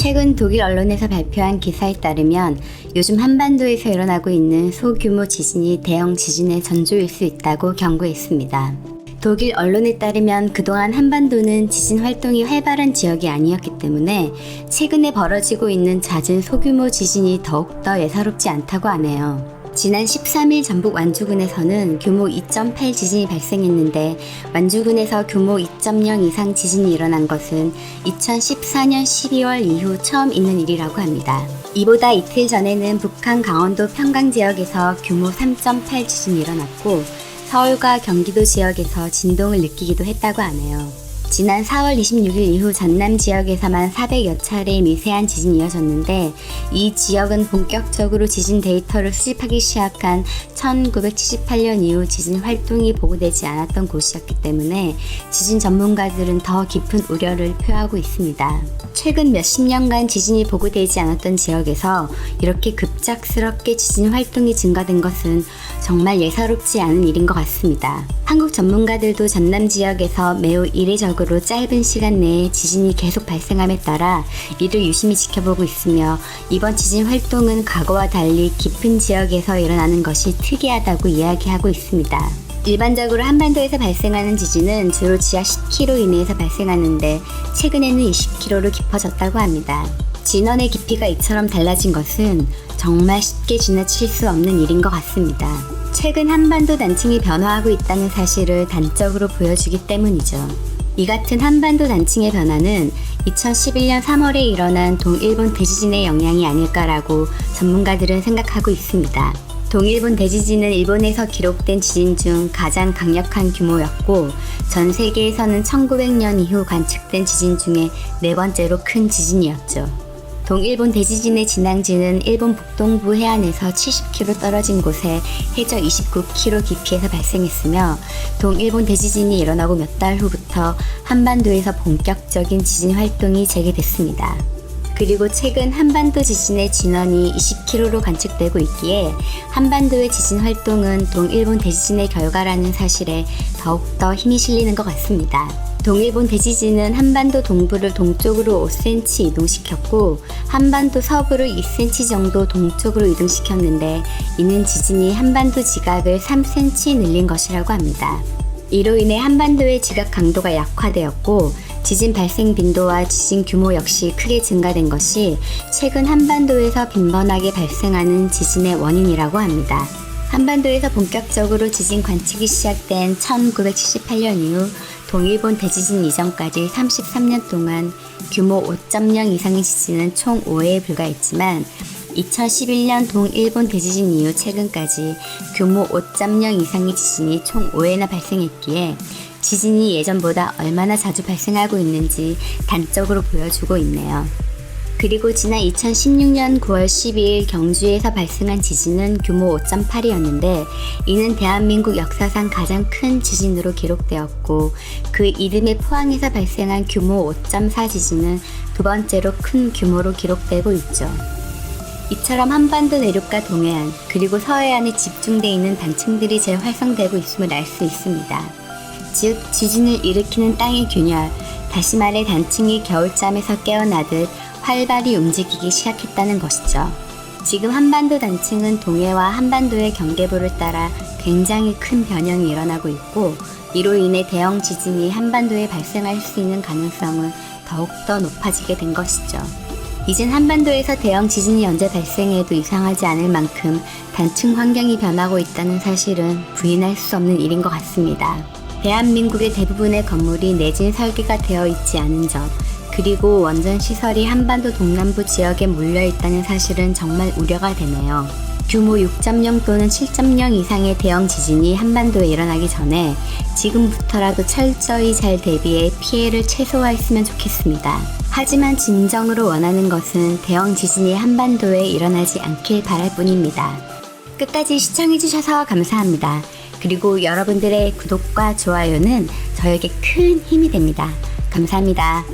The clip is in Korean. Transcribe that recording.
최근 독일 언론에서 발표한 기사에 따르면 요즘 한반도에서 일어나고 있는 소규모 지진이 대형 지진의 전조일 수 있다고 경고했습니다. 독일 언론에 따르면 그동안 한반도는 지진 활동이 활발한 지역이 아니었기 때문에 최근에 벌어지고 있는 잦은 소규모 지진이 더욱더 예사롭지 않다고 하네요. 지난 13일 전북 완주군에서는 규모 2.8 지진이 발생했는데 완주군에서 규모 2.0 이상 지진이 일어난 것은 2014년 12월 이후 처음 있는 일이라고 합니다. 이보다 이틀 전에는 북한 강원도 평강 지역에서 규모 3.8 지진이 일어났고 서울과 경기도 지역에서 진동을 느끼기도 했다고 하네요. 지난 4월 26일 이후 전남 지역에서만 400여 차례의 미세한 지진이 이어졌는데 이 지역은 본격적으로 지진 데이터를 수집하기 시작한 1978년 이후 지진 활동이 보고되지 않았던 곳이었기 때문에 지진 전문가들은 더 깊은 우려를 표하고 있습니다. 최근 몇십 년간 지진이 보고되지 않았던 지역에서 이렇게 급작스럽게 지진 활동이 증가된 것은 정말 예사롭지 않은 일인 것 같습니다. 한국 전문가들도 전남 지역에서 매우 이례적으로 짧은 시간 내에 지진이 계속 발생함에 따라 이를 유심히 지켜보고 있으며 이번 지진 활동은 과거와 달리 깊은 지역에서 일어나는 것이 특이하다고 이야기하고 있습니다. 일반적으로 한반도에서 발생하는 지진은 주로 지하 10km 이내에서 발생하는데 최근에는 20km로 깊어졌다고 합니다. 진원의 깊이가 이처럼 달라진 것은 정말 쉽게 지나칠 수 없는 일인 것 같습니다. 최근 한반도 단층이 변화하고 있다는 사실을 단적으로 보여주기 때문이죠. 이 같은 한반도 단층의 변화는 2011년 3월에 일어난 동일본 대지진의 영향이 아닐까라고 전문가들은 생각하고 있습니다. 동일본 대지진은 일본에서 기록된 지진 중 가장 강력한 규모였고 전 세계에서는 1900년 이후 관측된 지진 중에 네 번째로 큰 지진이었죠. 동일본 대지진의 진앙지는 일본 북동부 해안에서 70km 떨어진 곳에 해저 29km 깊이에서 발생했으며 동일본 대지진이 일어나고 몇 달 후부터 한반도에서 본격적인 지진 활동이 재개됐습니다. 그리고 최근 한반도 지진의 진원이 20km로 관측되고 있기에 한반도의 지진 활동은 동일본 대지진의 결과라는 사실에 더욱더 힘이 실리는 것 같습니다. 동일본 대지진은 한반도 동부를 동쪽으로 5cm 이동시켰고 한반도 서부를 2cm 정도 동쪽으로 이동시켰는데 이는 지진이 한반도 지각을 3cm 늘린 것이라고 합니다. 이로 인해 한반도의 지각 강도가 약화되었고 지진 발생 빈도와 지진 규모 역시 크게 증가된 것이 최근 한반도에서 빈번하게 발생하는 지진의 원인이라고 합니다. 한반도에서 본격적으로 지진 관측이 시작된 1978년 이후 동일본 대지진 이전까지 33년 동안 규모 5.0 이상의 지진은 총 5회에 불과했지만 2011년 동일본 대지진 이후 최근까지 규모 5.0 이상의 지진이 총 5회나 발생했기에 지진이 예전보다 얼마나 자주 발생하고 있는지 단적으로 보여주고 있네요. 그리고 지난 2016년 9월 12일 경주에서 발생한 지진은 규모 5.8이었는데 이는 대한민국 역사상 가장 큰 지진으로 기록되었고 그 이듬해 포항에서 발생한 규모 5.4 지진은 두 번째로 큰 규모로 기록되고 있죠. 이처럼 한반도 내륙과 동해안 그리고 서해안에 집중되어 있는 단층들이 재활성되고 있음을 알 수 있습니다. 즉 지진을 일으키는 땅의 균열, 다시 말해 단층이 겨울잠에서 깨어나듯 활발히 움직이기 시작했다는 것이죠. 지금 한반도 단층은 동해와 한반도의 경계부를 따라 굉장히 큰 변형이 일어나고 있고 이로 인해 대형 지진이 한반도에 발생할 수 있는 가능성은 더욱더 높아지게 된 것이죠. 이젠 한반도에서 대형 지진이 언제 발생해도 이상하지 않을 만큼 단층 환경이 변하고 있다는 사실은 부인할 수 없는 일인 것 같습니다. 대한민국의 대부분의 건물이 내진 설계가 되어 있지 않은 점 그리고 원전 시설이 한반도 동남부 지역에 몰려있다는 사실은 정말 우려가 되네요. 규모 6.0 또는 7.0 이상의 대형 지진이 한반도에 일어나기 전에 지금부터라도 철저히 잘 대비해 피해를 최소화했으면 좋겠습니다. 하지만 진정으로 원하는 것은 대형 지진이 한반도에 일어나지 않길 바랄 뿐입니다. 끝까지 시청해주셔서 감사합니다. 그리고 여러분들의 구독과 좋아요는 저에게 큰 힘이 됩니다. 감사합니다.